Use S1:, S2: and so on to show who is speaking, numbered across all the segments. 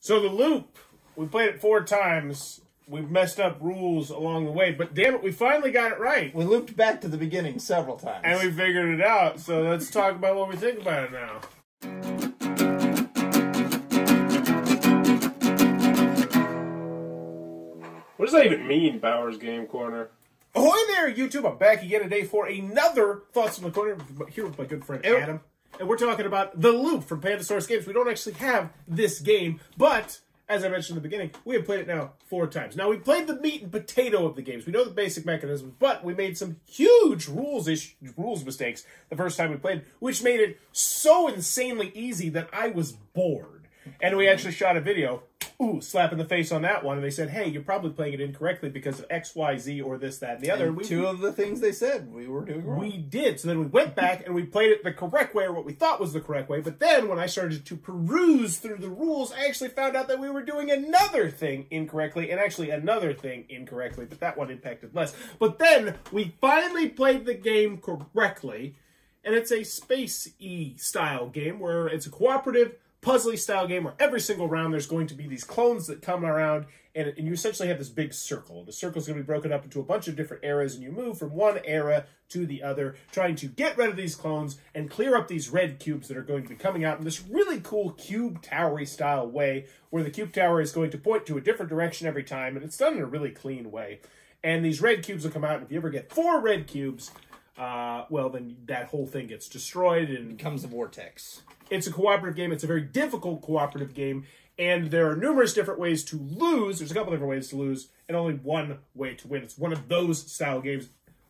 S1: So the loop, we played it 4 times. We've messed up rules along the way, but damn it, we finally got it right.
S2: We looped back to the beginning several times.
S1: And we figured it out, so let's talk about what we think about it now. What does that even mean, Bowers Game Corner? Ahoy there, YouTube! I'm back again today for another Thoughts in the Corner here with my good friend Adam. And we're talking about The Loop from Pandasaurus Games. We don't actually have this game, but as I mentioned in the beginning, we have played it now 4 times. Now, we played the meat and potato of the games. We know the basic mechanisms, but we made some huge rules mistakes the first time we played, which made it so insanely easy that I was bored. And we actually shot a video, slap in the face on that one, and they said, hey, you're probably playing it incorrectly because of X, Y, Z, or this, that, and the other.
S2: And two of the things they said we were doing wrong.
S1: We did. So then we went back and we played it the correct way, or what we thought was the correct way. But then when I started to peruse through the rules, I actually found out that we were doing another thing incorrectly, and actually another thing incorrectly, but that one impacted less. But then we finally played the game correctly, and it's a Space-y style game where it's a cooperative, puzzly style game where every single round there's going to be these clones that come around, and you essentially have this big circle. The circle's going to be broken up into a bunch of different eras, and you move from one era to the other, trying to get rid of these clones and clear up these red cubes that are going to be coming out in this really cool cube towery style way, where the cube tower is going to point to a different direction every time, and it's done in a really clean way. And these red cubes will come out, and if you ever get 4 red cubes, well, then that whole thing gets destroyed and
S2: It becomes a vortex.
S1: It's a cooperative game. It's a very difficult cooperative game, and there are numerous different ways to lose. There's a couple different ways to lose, and only one way to win. It's one of those style games.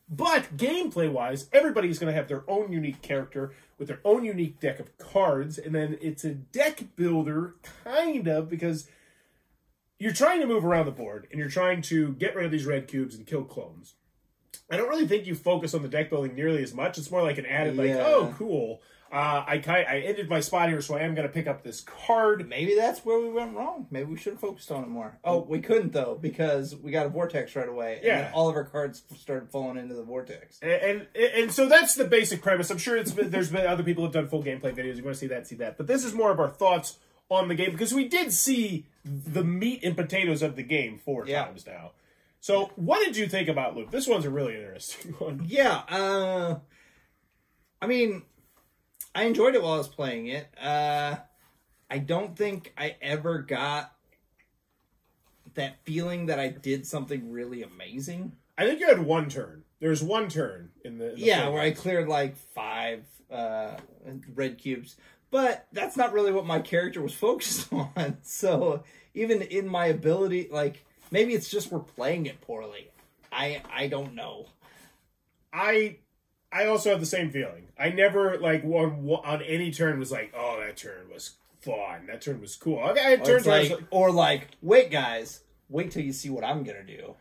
S1: But gameplay-wise, everybody's going to have their own unique character with their own unique deck of cards, and then it's a deck builder, kind of, because you're trying to move around the board, and you're trying to get rid of these red cubes and kill clones. I don't really think you focus on the deck building nearly as much. It's more like an added, like, oh, cool. I ended my spot here, so I am going to pick up this card.
S2: Maybe that's where we went wrong. Maybe we should have focused on it more. Oh, we couldn't, though, because we got a vortex right away. And then all of our cards started falling into the vortex.
S1: And so that's the basic premise. I'm sure there's been other people who have done full gameplay videos. You want to see that, see that. But this is more of our thoughts on the game, because we did see the meat and potatoes of the game 4 times now. So what did you think about Loop? This one's a really interesting one.
S2: Yeah, I mean, I enjoyed it while I was playing it. I don't think I ever got that feeling that I did something really amazing.
S1: I think you had one turn. There's one turn in the
S2: where I cleared like 5 red cubes. But that's not really what my character was focused on. So even in my ability, like, maybe it's just we're playing it poorly. I don't know.
S1: I also have the same feeling. I never, like, on any turn was like, oh, that turn was fun. That turn was cool. I had turns
S2: like, wait, guys, wait till you see what I'm going to do.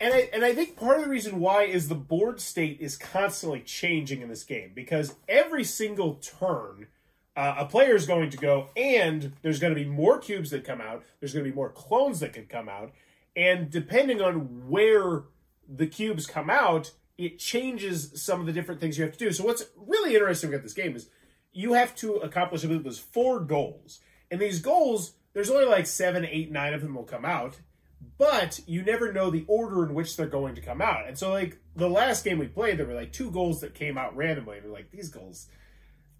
S1: And I think part of the reason why is the board state is constantly changing in this game. Because every single turn, a player is going to go, and there's going to be more cubes that come out. There's going to be more clones that can come out. And depending on where the cubes come out, it changes some of the different things you have to do. So what's really interesting about this game is you have to accomplish, I believe, those 4 goals. And these goals, there's only like 7, 8, 9 of them will come out. But you never know the order in which they're going to come out. And so, like, the last game we played, there were like 2 goals that came out randomly. And we're like, these goals,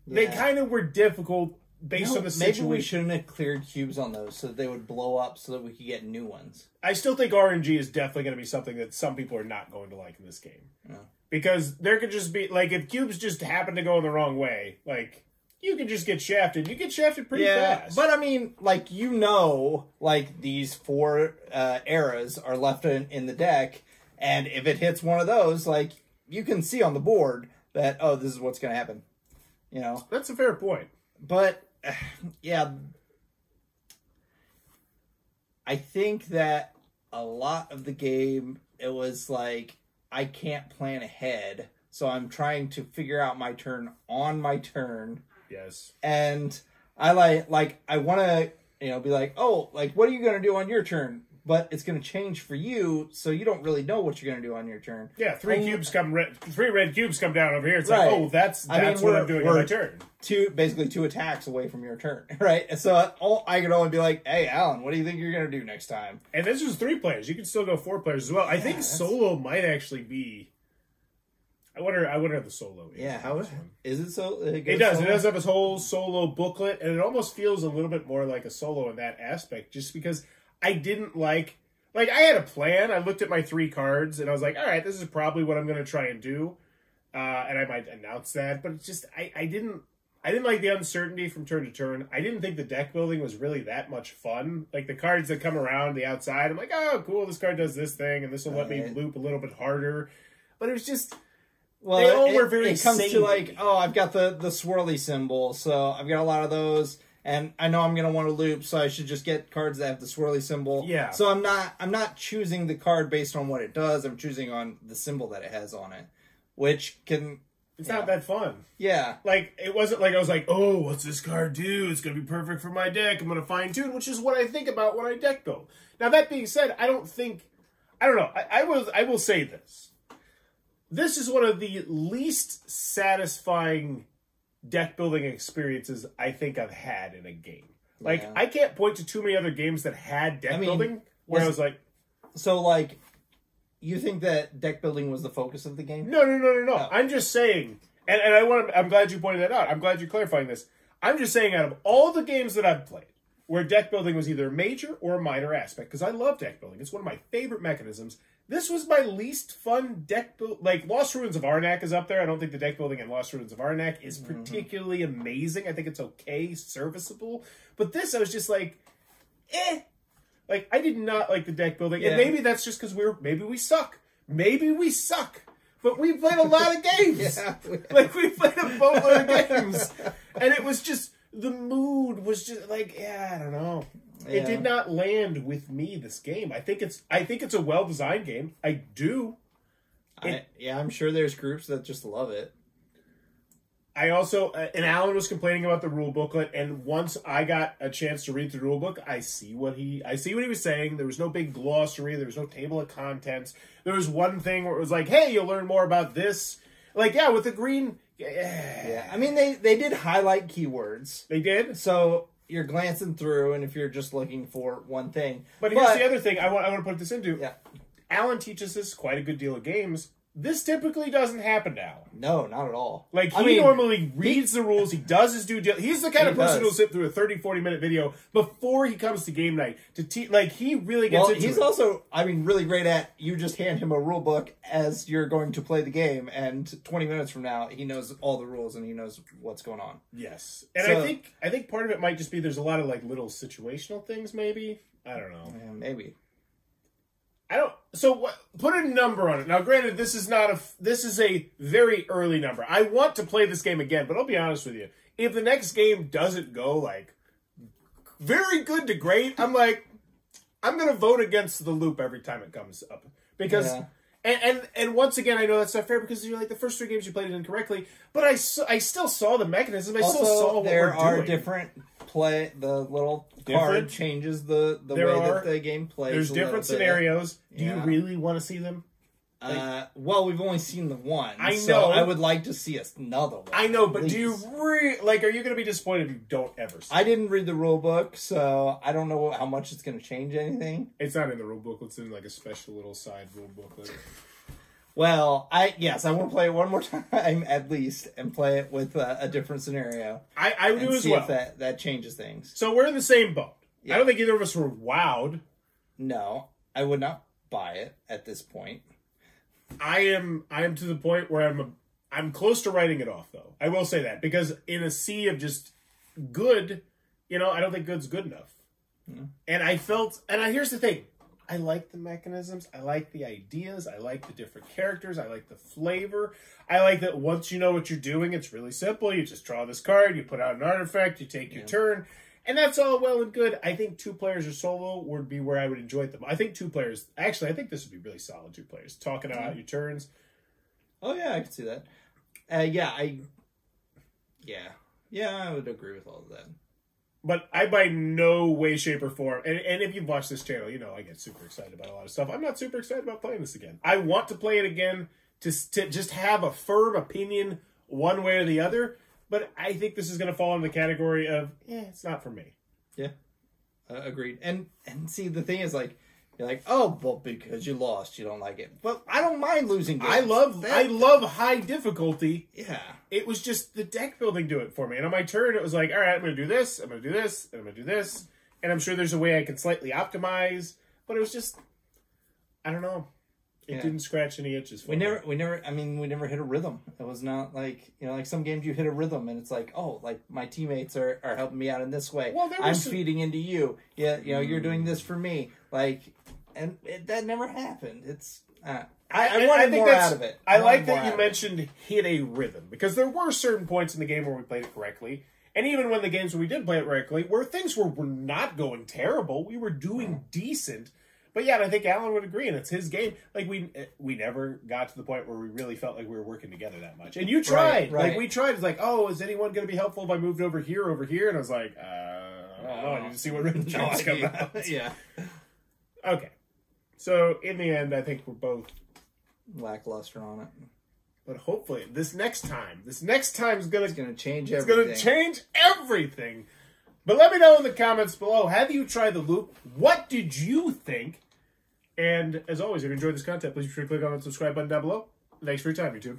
S1: they kind of were difficult based on the situation.
S2: Maybe we shouldn't have cleared cubes on those so that they would blow up so that we could get new ones.
S1: I still think RNG is definitely going to be something that some people are not going to like in this game.
S2: Yeah.
S1: Because there could just be, like, if cubes just happen to go in the wrong way, like, you could just get shafted. You get shafted pretty fast.
S2: But I mean, like, like, these 4 eras are left in the deck, and if it hits one of those, like, you can see on the board that, oh, this is what's going to happen. You know?
S1: That's a fair point.
S2: But, yeah, I think that a lot of the game, it was like, I can't plan ahead, so I'm trying to figure out my turn on my turn.
S1: Yes.
S2: And I I want to, be like, oh, like, what are you going to do on your turn? but it's going to change for you, so you don't really know what you're going to do on your turn.
S1: Yeah, three red cubes come down over here. It's
S2: Right.
S1: like, oh, that's what I'm doing on my turn.
S2: Basically two attacks away from your turn, right? And so I could only be like, hey, Alan, what do you think you're going to do next time?
S1: And this was 3 players. You can still go 4 players as well. I think solo might actually be... I wonder how the solo is.
S2: Yeah, how is it so?
S1: It does. Solo? It does have its whole solo booklet, and it almost feels a little bit more like a solo in that aspect, just because I didn't like I had a plan. I looked at my 3 cards, and I was like, all right, this is probably what I'm going to try and do, and I might announce that, but it's just I didn't like the uncertainty from turn to turn. I didn't think the deck building was really that much fun. Like the cards that come around the outside, I'm like, oh, cool, this card does this thing, and this will let me loop a little bit harder, but it was just...
S2: Well,
S1: they all were very
S2: it comes
S1: samey.
S2: to like, oh, I've got the swirly symbol, so I've got a lot of those, and I know I'm going to want to loop, so I should just get cards that have the swirly symbol.
S1: Yeah.
S2: So I'm not choosing the card based on what it does. I'm choosing on the symbol that it has on it, which can...
S1: It's not that fun.
S2: Yeah.
S1: Like, it wasn't like I was like, oh, what's this card do? It's going to be perfect for my deck. I'm going to fine-tune, which is what I think about when I deck build. Now, that being said, I don't know. I will say this. This is one of the least satisfying deck building experiences I think I've had in a game. Like,
S2: Yeah.
S1: I can't point to too many other games that had deck building where I was like...
S2: So, like, you think that deck building was the focus of the game?
S1: No. Oh. I'm just saying, and I'm glad you pointed that out. I'm glad you're clarifying this. I'm just saying, out of all the games that I've played, where deck building was either a major or a minor aspect, because I love deck building. It's one of my favorite mechanisms. This was my least fun deck build. Like, Lost Ruins of Arnak is up there. I don't think the deck building in Lost Ruins of Arnak is particularly amazing. I think it's okay, serviceable. But this, I was just like, eh. Like, I did not like the deck building.
S2: Yeah.
S1: And maybe that's just because maybe we suck. Maybe we suck. But we played a lot of games.
S2: Yeah.
S1: Like, we played a boatload of games. And it was just, the mood was just like, I don't know.
S2: Yeah.
S1: It did not land with me, this game. I think it's a well-designed game. I do.
S2: I'm sure there's groups that just love it.
S1: I also, and Alan was complaining about the rule booklet, and once I got a chance to read the rule book, I see what he was saying. There was no big glossary. There was no table of contents. There was one thing where it was like, hey, you'll learn more about this. Like, yeah, with the green.
S2: Yeah. I mean, they did highlight keywords.
S1: They did?
S2: So you're glancing through, and if you're just looking for one thing.
S1: But here's the other thing I want to put this into.
S2: Yeah.
S1: Alan teaches us quite a good deal of games. This typically doesn't happen to Alan.
S2: No, not at all.
S1: Like, he normally reads the rules, he does his due diligence. He's the kind of person who'll sit through a 30, 40-minute video before he comes to game night to teach. Like, he really gets into it.
S2: He's also, really great at, you just hand him a rule book as you're going to play the game, and 20 minutes from now, he knows all the rules and he knows what's going on.
S1: Yes. And so, I think part of it might just be there's a lot of, like, little situational things, maybe. I don't know.
S2: Yeah, maybe.
S1: So put a number on it. Now, granted, this is a very early number. I want to play this game again, but I'll be honest with you. If the next game doesn't go, like, very good to great, I'm like, I'm going to vote against the loop every time it comes up. Because, and once again, I know that's not fair because you're like, the first 3 games you played it incorrectly, but I still saw the mechanism. I still saw what we're doing.
S2: There are different the little card changes the way that the game plays.
S1: There's different scenarios. Do you really want to see them?
S2: Well, we've only seen the one.
S1: I know.
S2: So I would like to see another one.
S1: I know, but do you are you going to be disappointed if you don't ever see it?
S2: I didn't read the rule book, so I don't know how much it's going to change anything.
S1: It's not in the rule book. It's in like a special little side rule booklet.
S2: Well, I want to play it one more time at least and play it with a different scenario.
S1: I would do as well.
S2: See if that changes things.
S1: So we're in the same boat. Yeah. I don't think either of us were wowed.
S2: No, I would not buy it at this point.
S1: I am to the point where I'm close to writing it off, though. I will say that because in a sea of just good, I don't think good's good enough. Mm. And here's the thing. I like the mechanisms. I like the ideas. I like the different characters. I like the flavor. I like that once you know what you're doing, it's really simple. You just draw this card, you put out an artifact, you take your turn, and that's all well and good. I think 2 players or solo would be where I would enjoy them. I think 2 players, actually, I think this would be really solid 2 players. Talking about your turns.
S2: Oh, yeah, I can see that. I would agree with all of that.
S1: But I by no way, shape, or form, and if you've watched this channel, you know I get super excited about a lot of stuff. I'm not super excited about playing this again. I want to play it again to just have a firm opinion one way or the other, but I think this is going to fall in the category of, it's not for me.
S2: Yeah, agreed. And see, the thing is, like, you're like, oh, well, because you lost, you don't like it. But I don't mind losing games.
S1: I love high difficulty.
S2: Yeah.
S1: It was just the deck building do it for me. And on my turn, it was like, all right, I'm going to do this, I'm going to do this, and I'm going to do this. And I'm sure there's a way I can slightly optimize. But it was just, I don't know. It didn't scratch any itches for me.
S2: We never hit a rhythm. It was not like, like some games you hit a rhythm and it's like, oh, like my teammates are helping me out in this way.
S1: Well,
S2: I'm feeding into you. Yeah, you're doing this for me. Like, and that never happened. It's, I wanted more out of it.
S1: I like that you mentioned hit a rhythm, because there were certain points in the game where we played it correctly. And even when the games where we did play it correctly, where things were not going terrible, we were doing decent. But yeah, I think Alan would agree, and it's his game. Like, we never got to the point where we really felt like we were working together that much. And you tried.
S2: Right.
S1: Like, we tried. It's like, oh, is anyone going to be helpful if I moved over here? And I was like, I don't know. I need to see what written jokes come out.
S2: Yeah.
S1: Okay. So, in the end, I think we're both
S2: lackluster on it.
S1: But hopefully, this next time is going
S2: to change everything.
S1: It's going to change everything. But let me know in the comments below, have you tried the loop? What did you think? And as always, if you enjoyed this content, please be sure to click on the subscribe button down below. Thanks for your time, YouTube.